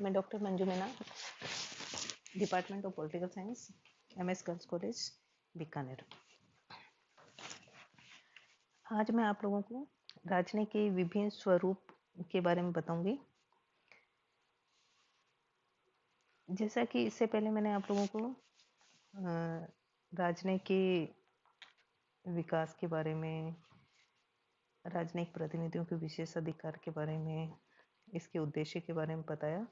मैं doctor Manju Meena, department of political science, MS girls college Bikaner. आज मैं आप लोगों को राजनीति के विभिन्न स्वरूप के बारे में बताऊंगी। जैसा कि इससे पहले मैंने आप लोगों को राजनीति के विकास के बारे में, राजनीतिक प्रतिनिधियों के विशेष अधिकार के बारे में, इसके उद्देश्य के बारे में बताया।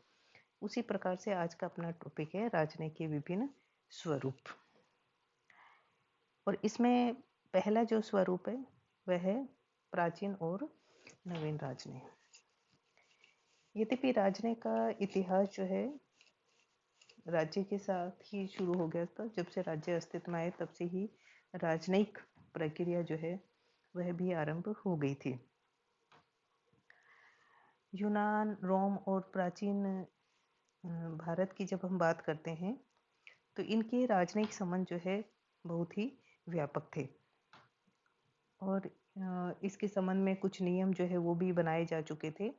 उसी प्रकार से आज का अपना टॉपिक है राजनीति के विभिन्न स्वरूप। और इसमें पहला जो स्वरूप है वह है प्राचीन और नवीन राजनीति। यद्यपि राजनीति का इतिहास जो है राज्य के साथ ही शुरू हो गया था। जब से राज्य अस्तित्व में आए तब से ही राजनयिक प्रक्रिया जो है वह भी आरंभ हो गई थी। यूनान, रोम और प्राचीन भारत की जब हम बात करते हैं तो इनके राजनयिक संबंध जो है बहुत ही व्यापक थे और इसके संबंध में कुछ नियम जो है वो भी बनाए जा चुके थे।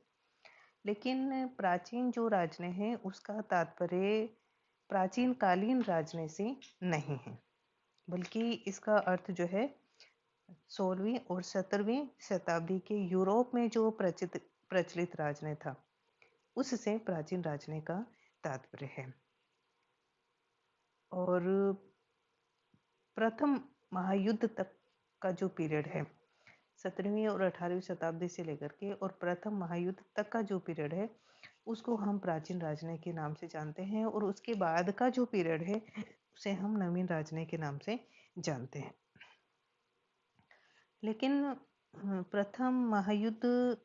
लेकिन प्राचीन जो राजनीति है उसका तात्पर्य प्राचीन कालीन राजनीति से नहीं है, बल्कि इसका अर्थ जो है 16वीं और 17वीं शताब्दी के यूरोप में जो प्रचलित राजनीति था उससे प्राचीन राजनीति का तात्पर्य है। और प्रथम महायुद्ध तक का जो पीरियड है 17वीं और 18वीं शताब्दी से लेकर के और प्रथम महायुद्ध तक का जो पीरियड है उसको हम प्राचीन राजनीति के नाम से जानते हैं। और उसके बाद का जो पीरियड है उसे हम नवीन राजनीति के नाम से जानते हैं। लेकिन प्रथम महायुद्ध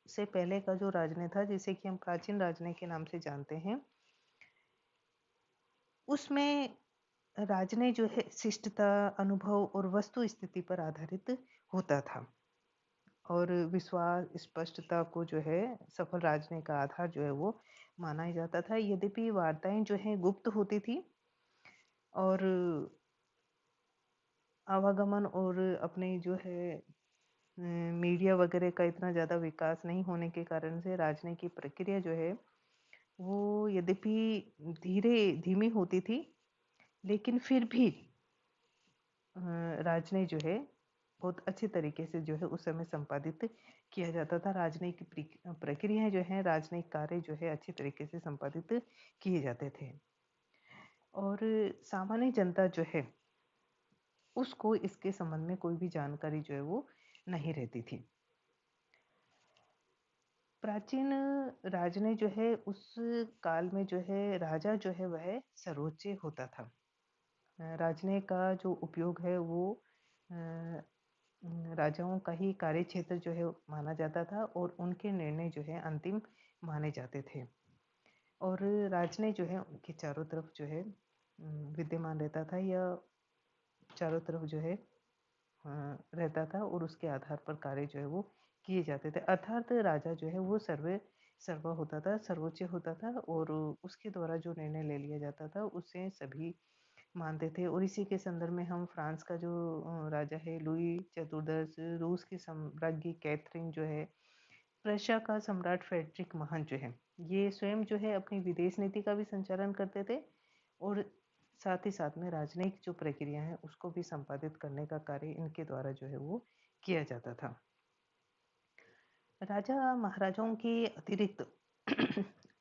से पहले का जो राजनीति था जिसे कि हम प्राचीन राजनीति के नाम से जानते हैं, उसमें राजनीति जो है शिष्टता, अनुभव और वस्तु स्थिति पर आधारित होता था और विश्वास, स्पष्टता को जो है सफल राजनीति का आधार जो है वो माना जाता था। यद्यपि वार्ताएं जो है गुप्त होती थी और आवागमन और अपने जो है मीडिया वगैरह का इतना ज़्यादा विकास नहीं होने के कारण से राजनीति की प्रक्रिया जो है वो यद्यपि धीमी होती थी, लेकिन फिर भी राजनीति जो है बहुत अच्छे तरीके से जो है उस समय संपादित किया जाता था। राजनीतिक प्रक्रियाएं जो है, राजनीतिक कार्य जो है अच्छे तरीके से संपादित किए जाते थे और सामान्य जनता जो है उसको इसके संबंध में कोई भी जानकारी जो है वो नहीं रहती थी। प्राचीन राजनीति जो है उस काल में जो है राजा जो है वह सर्वोच्च होता था। राजनीति का जो उपयोग है वो राजाओं का ही कार्य क्षेत्र जो है माना जाता था और उनके निर्णय जो है अंतिम माने जाते थे और राजनीति जो है उनके चारों तरफ जो है विद्यमान रहता था या चारों तरफ जो है रहता था और उसके आधार पर कार्य जो है वो किए जाते थे। अर्थात राजा जो है वो सर्वा होता था, सर्वोच्च होता था और उसके द्वारा जो निर्णय ले लिया जाता था उसे सभी मानते थे। और इसी के संदर्भ में हम फ्रांस का जो राजा है लुई चतुर्दश, रूस की सम्राज्ञी कैथरीन जो है, प्रशिया का सम्राट फ्रेडरिक महान जो है, ये स्वयं जो है अपनी विदेश नीति का भी संचालन करते थे और साथ ही साथ में राजनयिक जो प्रक्रिया है उसको भी संपादित करने का कार्य इनके द्वारा जो है वो किया जाता था। राजा महाराजाओं के अतिरिक्त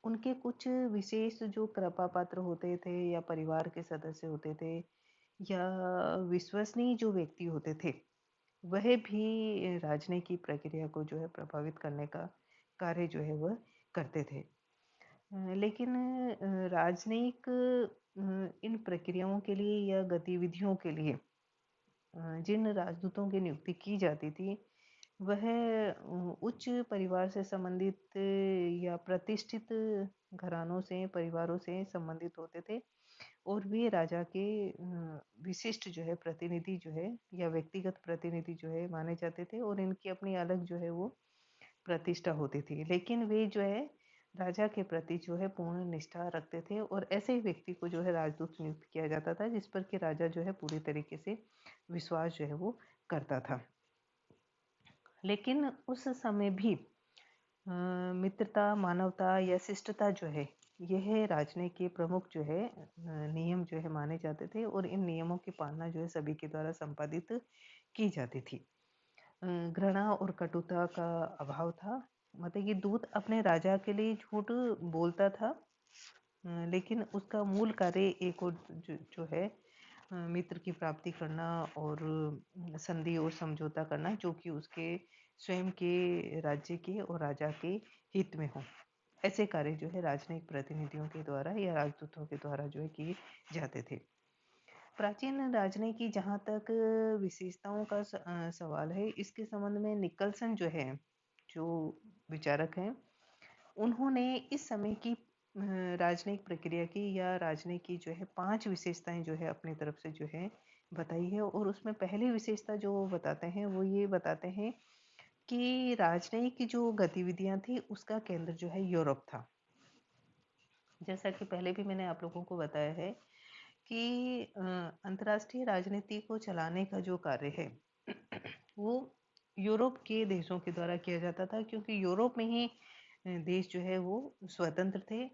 उनके कुछ विशेष जो कृपा पात्र होते थे या परिवार के सदस्य होते थे या विश्वसनीय जो व्यक्ति होते थे वह भी राजनीति की प्रक्रिया को जो है प्रभावित करने का कार्य जो है वह करते थे। लेकिन राजनयिक इन प्रक्रियाओं के लिए या गतिविधियों के लिए जिन राजदूतों की नियुक्ति की जाती थी वह उच्च परिवार से संबंधित या प्रतिष्ठित घरानों से, परिवारों से संबंधित होते थे और वे राजा के विशिष्ट जो है प्रतिनिधि जो है या व्यक्तिगत प्रतिनिधि जो है माने जाते थे और इनकी अपनी अलग जो है वो प्रतिष्ठा होती थी। लेकिन वे जो है राजा के प्रति जो है पूर्ण निष्ठा रखते थे और ऐसे ही व्यक्ति को जो है राजदूत नियुक्त किया जाता था जिस पर कि राजा जो है पूरी तरीके से विश्वास जो है वो करता था। लेकिन उस समय भी मित्रता, मानवता या शिष्टता जो है, यह राजनयिक के प्रमुख जो है नियम जो है माने जाते थे और इन नियमों की पालना जो है सभी के द्वारा संपादित की जाती थी। घृणा और कटुता का अभाव था। मतलब कि दूत अपने राजा के लिए झूठ बोलता था, लेकिन उसका मूल कार्य एक और जो है मित्र की प्राप्ति करना और संधि और समझौता करना जो कि उसके स्वयं के राज्य के और राजा के हित में हो। ऐसे कार्य जो है राजनयिक प्रतिनिधियों के द्वारा या राजदूतों के द्वारा जो है किए जाते थे। प्राचीन राजनयिक की जहाँ तक विशेषताओं का सवाल है, इसके संबंध में निकलसन जो है, जो विचारक हैं, उन्होंने इस समय की राजनयिक प्रक्रिया की या राजनयिक की जो है 5 विशेषताएं जो है अपनी तरफ से जो है बताई है। और उसमें पहली विशेषता जो वो बताते हैं वो ये बताते हैं कि राजनयिक की जो गतिविधियां थी उसका केंद्र जो है यूरोप था। जैसा कि पहले भी मैंने आप लोगों को बताया है कि अंतर्राष्ट्रीय राजनीति को चलाने का जो कार्य है वो यूरोप के देशों के द्वारा किया जाता था, क्योंकि यूरोप में ही देश जो है वो स्वतंत्र थे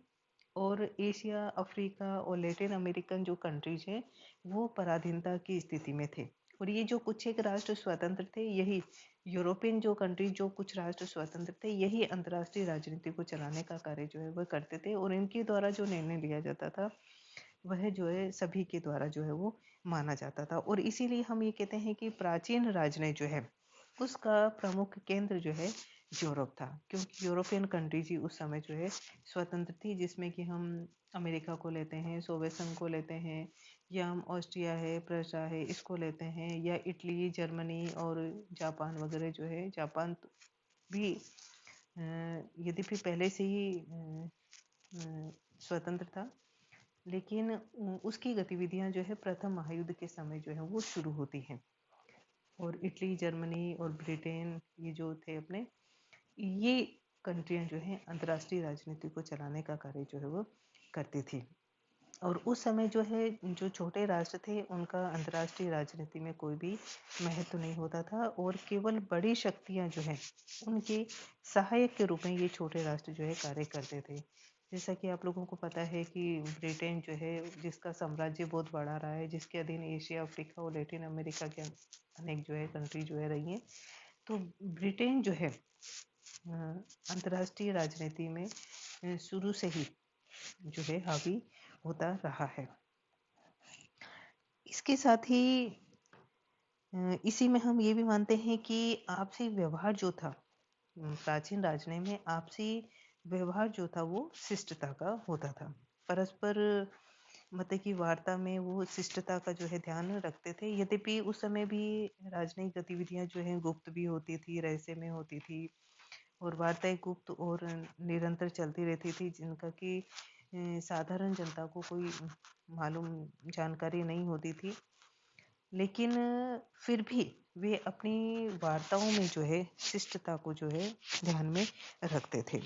और एशिया, अफ्रीका और लैटिन अमेरिकन जो कंट्रीज हैं वो पराधीनता की स्थिति में थे। और ये जो कुछ एक राष्ट्र स्वतंत्र थे, यही यूरोपियन जो कंट्रीज जो कुछ राष्ट्र स्वतंत्र थे, यही अंतर्राष्ट्रीय राजनीति को चलाने का कार्य जो है वह करते थे और इनके द्वारा जो निर्णय लिया जाता था वह जो है सभी के द्वारा जो है वो माना जाता था। और इसीलिए हम ये कहते हैं कि प्राचीन राजनय जो है उसका प्रमुख केंद्र जो है यूरोप था, क्योंकि यूरोपियन कंट्रीज ही उस समय जो है स्वतंत्र थी, जिसमें कि हम अमेरिका को लेते हैं, सोवियत संघ को लेते हैं, या हम ऑस्ट्रिया है, प्रशा है, इसको लेते हैं, या इटली, जर्मनी और जापान वगैरह जो है। जापान भी यद्यपि पहले से ही स्वतंत्र था, लेकिन उसकी गतिविधियां जो है प्रथम महायुद्ध के समय जो है वो शुरू होती हैं। और इटली, जर्मनी और ब्रिटेन ये जो थे अपने, ये कंट्रियां जो है अंतर्राष्ट्रीय राजनीति को चलाने का कार्य जो है वो करती थी। और उस समय जो है जो छोटे राष्ट्र थे उनका अंतर्राष्ट्रीय राजनीति में कोई भी महत्व नहीं होता था और केवल बड़ी शक्तियां जो है उनके सहायक के रूप में ये छोटे राष्ट्र जो है कार्य करते थे। जैसा कि आप लोगों को पता है कि ब्रिटेन जो है जिसका साम्राज्य बहुत बड़ा रहा है, जिसके अधीन एशिया, अफ्रीका और लैटिन अमेरिका के अनेक जो है कंट्री जो है रही है, तो ब्रिटेन जो है अंतर्राष्ट्रीय राजनीति में शुरू से ही जो है हावी होता रहा है। इसके साथ ही इसी में हम ये भी मानते हैं कि आपसी व्यवहार जो था प्राचीन राजनय में, आपसी व्यवहार जो था वो शिष्टता का होता था। परस्पर मतलब की वार्ता में वो शिष्टता का जो है ध्यान रखते थे। यद्यपि उस समय भी राजनयिक गतिविधियां जो है गुप्त भी होती थी, रहस्य में होती थी और वार्ताएं गुप्त और निरंतर चलती रहती थी, जिनका कि साधारण जनता को कोई मालूम जानकारी नहीं होती थी। लेकिन फिर भी वे अपनी वार्ताओं में जो है शिष्टता को जो है ध्यान में रखते थे।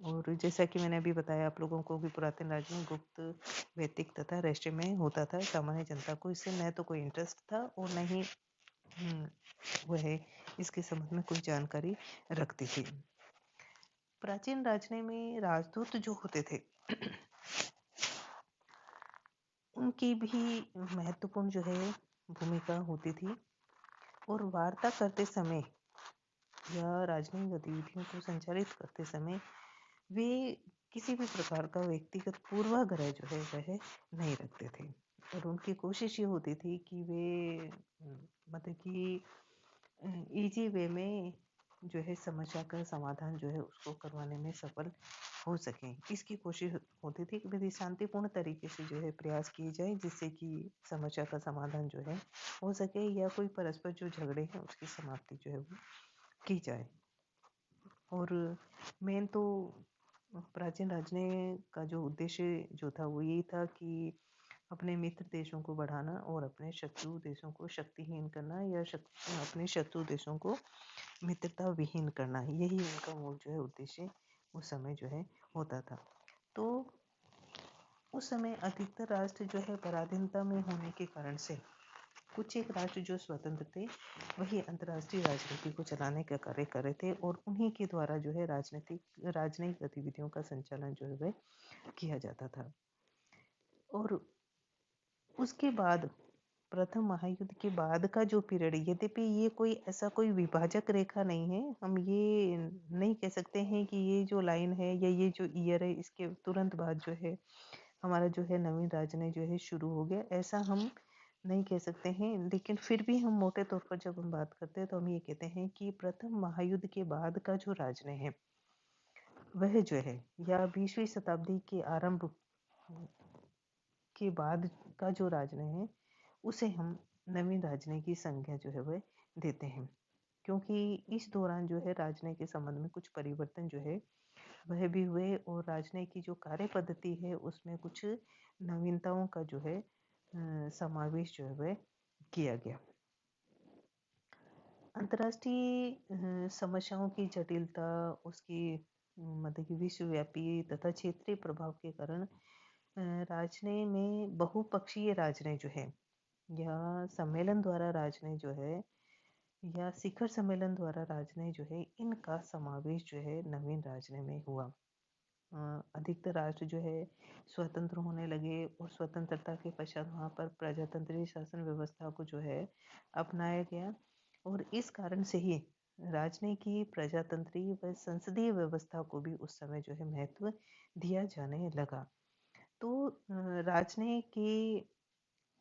और जैसा कि मैंने अभी बताया आप लोगों को कि पुरातन राज्य में गुप्त, वैदिक तथा रहस्यमय होता था। सामान्य जनता को इससे न तो कोई इंटरेस्ट था और न ही वह इसके संबंध में कोई जानकारी रखती थी। प्राचीन राजनय में राजदूत जो होते थे उनकी भी महत्वपूर्ण जो है भूमिका होती थी और वार्ता करते समय या राजनयिक गतिविधियों को संचालित करते समय वे किसी भी प्रकार का व्यक्तिगत पूर्वाग्रह जो है वह नहीं रखते थे और उनकी कोशिश ये होती थी कि वे मतलब कि इजी वे में जो है समस्या का समाधान जो है उसको करवाने में सफल हो सकें। इसकी कोशिश होती थी कि यदि शांतिपूर्ण तरीके से जो है प्रयास किए जाए जिससे कि समस्या का समाधान जो है हो सके या कोई परस्पर जो झगड़े हैं उसकी समाप्ति जो है वो की जाए। और मेन तो प्राचीन राजनय का जो उद्देश्य जो था वो यही था कि अपने मित्र देशों को बढ़ाना और अपने शत्रु देशों को शक्तिहीन करना या अपने शत्रु देशों को मित्रता विहीन करना, यही उनका मूल जो है उद्देश्य उस समय जो है होता था। तो उस समय अधिकतर राष्ट्र जो है पराधीनता में होने के कारण से कुछ एक राष्ट्र जो स्वतंत्र थे वही अंतर्राष्ट्रीय राजनीति को चलाने का कार्य कर रहे थे और उन्हीं के द्वारा जो है राजनयिक गतिविधियों का संचालन जो है वह किया जाता था। और उसके बाद प्रथम महायुद्ध के बाद का जो पीरियड, यद्यपि ये कोई ऐसा कोई विभाजक रेखा नहीं है, हम ये नहीं कह सकते हैं कि ये जो लाइन है या ये जो ईयर है इसके तुरंत बाद जो है हमारा जो है नवीन राजनय जो है शुरू हो गया, ऐसा हम नहीं कह सकते हैं। लेकिन फिर भी हम मोटे तौर पर जब हम बात करते हैं तो हम ये कहते हैं कि प्रथम महायुद्ध के बाद का जो राजनय है वह जो है, या 20वीं शताब्दी के आरंभ के बाद का जो राजनय है उसे हम नवीन राजनय की संज्ञा जो है वह देते हैं, क्योंकि इस दौरान जो है राजनय के संबंध में कुछ परिवर्तन जो है वह भी हुए और राजनय की जो कार्य पद्धति है उसमें कुछ नवीनताओं का जो है समावेश जो है वह किया गया। अंतर्राष्ट्रीय समस्याओं की जटिलता, उसकी मतलब कि विश्वव्यापी तथा क्षेत्रीय प्रभाव के कारण राजनय में बहुपक्षीय राजनय जो है या सम्मेलन द्वारा राजनय जो है या शिखर सम्मेलन द्वारा राजनय जो है, इनका समावेश जो है नवीन राजनय में हुआ। अधिकतर राष्ट्र जो है स्वतंत्र होने लगे और स्वतंत्रता के पश्चात वहाँ पर प्रजातंत्रीय शासन व्यवस्था को जो है अपनाया गया और इस कारण से ही राजनय की प्रजातंत्रीय व संसदीय व्यवस्था को भी उस समय जो है महत्व दिया जाने लगा। तो राजनय के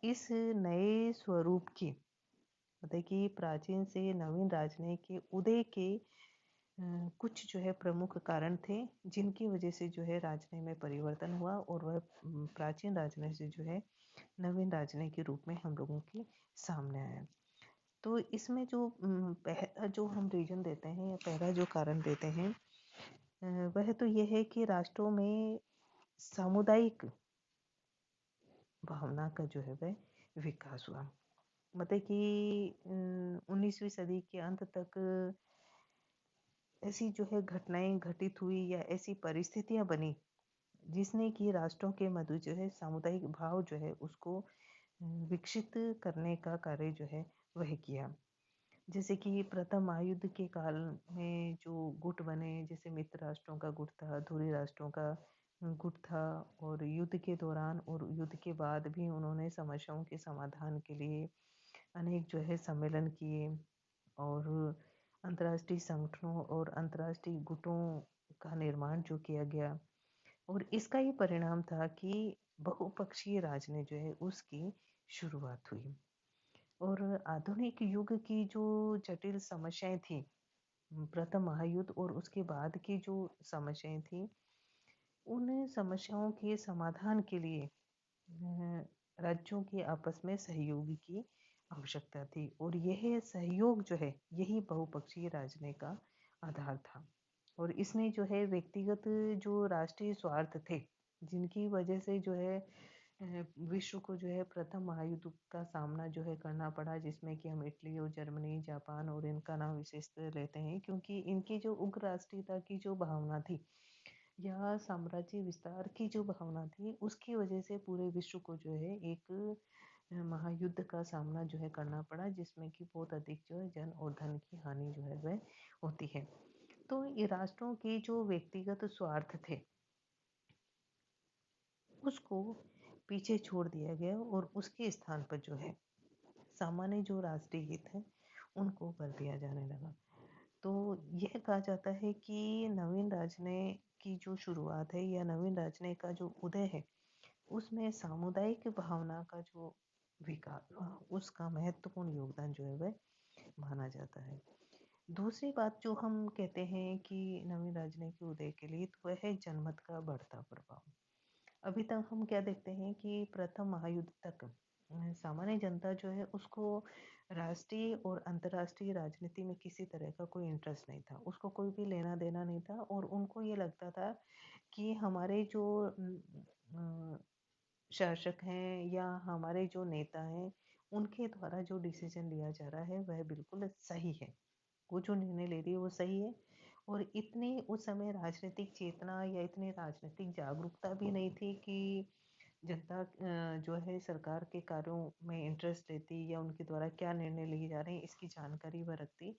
इस नए स्वरूप की मतलब कि प्राचीन से नवीन राजनय के उदय के कुछ जो है प्रमुख कारण थे जिनकी वजह से जो है राजनय में परिवर्तन हुआ और वह प्राचीन राजनय से जो है नवीन राजनय के रूप में हम लोगों के सामने आया। तो इसमें जो पहला जो हम रीजन देते हैं या पहला जो कारण देते हैं वह तो यह है कि राष्ट्रों में सामुदायिक भावना का जो है वह विकास हुआ। मतलब कि 19वीं सदी के अंत तक ऐसी जो है घटनाएं घटित हुई या ऐसी परिस्थितियां बनी जिसने कि राष्ट्रों के मध्य जो है सामुदायिक भाव जो है उसको विकसित करने का कार्य जो है वह किया। जैसे कि प्रथम महायुद्ध के काल में जो गुट बने, जैसे मित्र राष्ट्रों का गुट था, धुरी राष्ट्रों का गुट था, और युद्ध के दौरान और युद्ध के बाद भी उन्होंने समस्याओं के समाधान के लिए अनेक जो है सम्मेलन किए और अंतर्राष्ट्रीय संगठनों और अंतर्राष्ट्रीय गुटों का निर्माण जो किया गया और इसका ये परिणाम था कि बहुपक्षीय राजनीति जो है उसकी शुरुआत हुई। और आधुनिक युग की जो जटिल समस्याएं थी, प्रथम महायुद्ध और उसके बाद की जो समस्याएं थी, उन समस्याओं के समाधान के लिए राज्यों के आपस में सहयोग की आवश्यकता थी और यह सहयोग जो है यही बहुपक्षीय राजनीति का आधार था। और इसमें जो है व्यक्तिगत जो राष्ट्रीय स्वार्थ थे जिनकी वजह से जो है विश्व को जो है प्रथम महायुद्ध का सामना जो है करना पड़ा, जिसमें कि हम इटली और जर्मनी, जापान और इनका नाम विशेषतः लेते हैं क्योंकि इनकी जो उग्र राष्ट्रीयता की जो भावना थी या साम्राज्य विस्तार की जो भावना थी उसकी वजह से पूरे विश्व को जो है एक महायुद्ध का सामना जो है करना पड़ा, जिसमें कि बहुत अधिक जो है जन और धन की हानि जो है वह होती है। तो ये राष्ट्रों के जो व्यक्तिगत स्वार्थ थे उसको पीछे छोड़ दिया गया और उसके स्थान पर जो है सामान्य जो राष्ट्रीय हित है उनको कर दिया जाने लगा। तो यह कहा जाता है कि नवीन राजनय की जो शुरुआत है या नवीन राजनय का जो उदय है उसमें सामुदायिक भावना का जो विकास हुआ उसका महत्वपूर्ण योगदान जो है वह माना जाता है। दूसरी बात जो हम कहते हैं कि नवीन राजनय के उदय के लिए तो वह है जनमत का बढ़ता प्रभाव। अभी तक हम क्या देखते हैं कि प्रथम महायुद्ध तक सामान्य जनता जो है उसको राष्ट्रीय और अंतर्राष्ट्रीय राजनीति में किसी तरह का कोई इंटरेस्ट नहीं था, उसको कोई भी लेना देना नहीं था और उनको ये लगता था कि हमारे जो शासक हैं या हमारे जो नेता हैं उनके द्वारा जो डिसीजन लिया जा रहा है वह बिल्कुल सही है, वो जो निर्णय ले रही है वो सही है। और इतनी उस समय राजनीतिक चेतना या इतनी राजनीतिक जागरूकता भी नहीं थी कि जनता जो है सरकार के कार्यों में इंटरेस्ट लेती या उनके द्वारा क्या निर्णय लिए जा रहे हैं इसकी जानकारी वह रखती।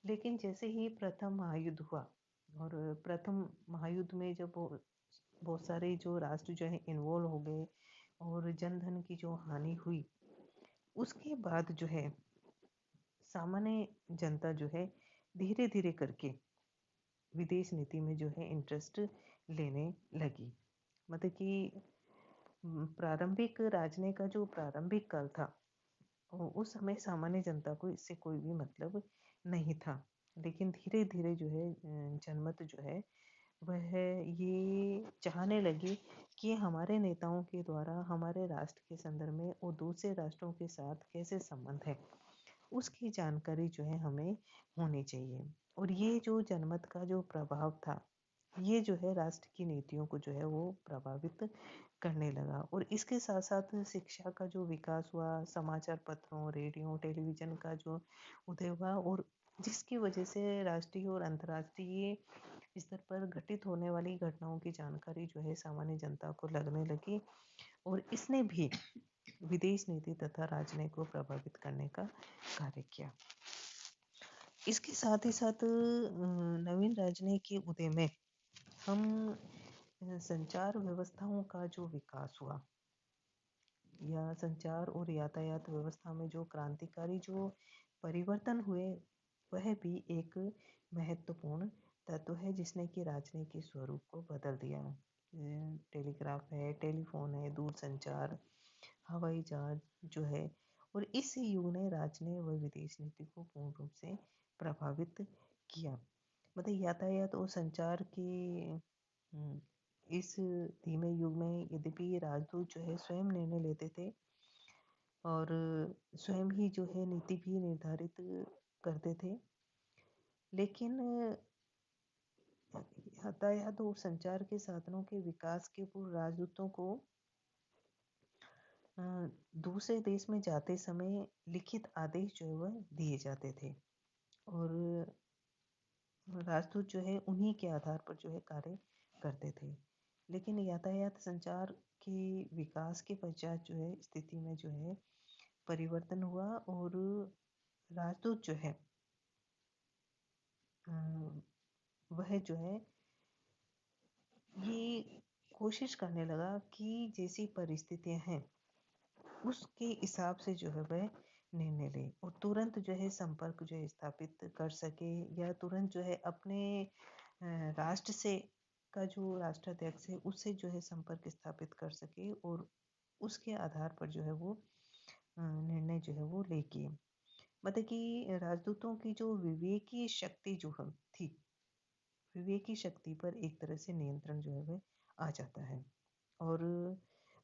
लेकिन जैसे ही प्रथम महायुद्ध हुआ और प्रथम महायुद्ध में जब बहुत सारे जो राष्ट्र जो है इन्वॉल्व हो गए और जन धन की जो हानि हुई, उसके बाद जो है सामान्य जनता जो है धीरे धीरे करके विदेश नीति में जो है इंटरेस्ट लेने लगी। मतलब कि प्रारंभिक राजनय का जो प्रारंभिक काल था, उस समय सामान्य जनता को इससे कोई भी मतलब नहीं था। लेकिन धीरे धीरे जो है जनमत जो है वह ये चाहने लगी कि हमारे नेताओं के द्वारा हमारे राष्ट्र के संदर्भ में और दूसरे राष्ट्रों के साथ कैसे संबंध है, उसकी जानकारी जो है हमें होनी चाहिए। और ये जो जनमत का जो प्रभाव था, ये जो है राष्ट्र की नीतियों को जो है वो प्रभावित करने लगा। और इसके साथ साथ शिक्षा का जो विकास हुआ, समाचार पत्रों, रेडियो, टेलीविज़न का जो उदय हुआ, और जिसकी वजह से राष्ट्रीय और अंतर्राष्ट्रीय स्तर पर घटित होने वाली घटनाओं की जानकारी जो है सामान्य जनता को लगने लगी। और इसने भी विदेश नीति तथा राजनय को प्रभावित करने का कार्य किया। इसके साथ ही साथ नवीन राजनय के उदय में हम संचार व्यवस्थाओं का जो विकास हुआ या संचार और यातायात व्यवस्था में जो क्रांतिकारी जो परिवर्तन हुए, वह भी एक महत्वपूर्ण तत्व है जिसने कि राजनयिक के स्वरूप को बदल दिया। टेलीग्राफ है, टेलीफोन है, दूरसंचार, हवाई जहाज जो है, और इस युग ने राजनय व विदेश नीति को पूर्ण रूप से प्रभावित किया। मतलब यातायात और संचार के इस धीमे युग में यद्यपि राजदूत जो है स्वयं निर्णय लेते थे और स्वयं ही जो है नीति भी निर्धारित करते थे, लेकिन यातायात और संचार के साधनों के विकास के पूर्व राजदूतों को दूसरे देश में जाते समय लिखित आदेश जो है वह दिए जाते थे और राजदूत जो है उन्हीं के आधार पर जो है कार्य करते थे। लेकिन यातायात संचार के विकास के पश्चात जो है स्थिति में जो है परिवर्तन हुआ और राजदूत जो है वह जो है ये कोशिश करने लगा कि जैसी परिस्थितियां हैं उसके हिसाब से जो है वह निर्णय ले और तुरंत जो है संपर्क जो है स्थापित कर सके या तुरंत जो है अपने राष्ट्र से का जो राष्ट्राध्यक्ष है उससे जो है संपर्क स्थापित कर सके और उसके आधार पर जो है वो निर्णय जो है वो लेके, मतलब कि राजदूतों की जो विवेकीय शक्ति जो है थी, विवेकी शक्ति पर एक तरह से नियंत्रण जो है वह आ जाता है। और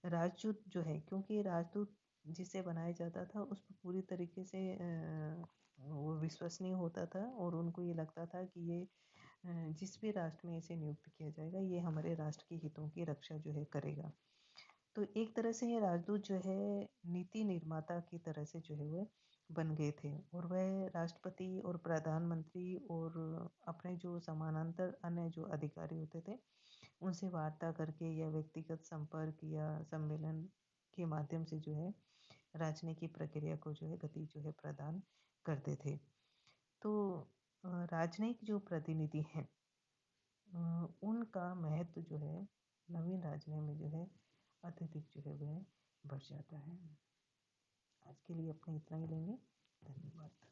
राजदूत जो है, क्योंकि राजदूत जिसे बनाया जाता था उस पर पूरी तरीके से वो विश्वसनीय होता था और उनको ये लगता था कि ये जिस भी राष्ट्र में इसे नियुक्त किया जाएगा ये हमारे राष्ट्र के हितों की रक्षा जो है करेगा। तो एक तरह से ये राजदूत जो है नीति निर्माता की तरह से जो है वह बन गए थे और वह राष्ट्रपति और प्रधानमंत्री और अपने जो समानांतर अन्य जो अधिकारी होते थे उनसे वार्ता करके या व्यक्तिगत संपर्क या सम्मेलन के माध्यम से जो है राजनीति की प्रक्रिया को जो है गति जो है प्रदान करते थे। तो राजनयिक जो प्रतिनिधि हैं उनका महत्व जो है नवीन राजनय में जो है अत्यधिक जो है वह बढ़ जाता है। आज के लिए अपने इतना ही लेंगे। धन्यवाद।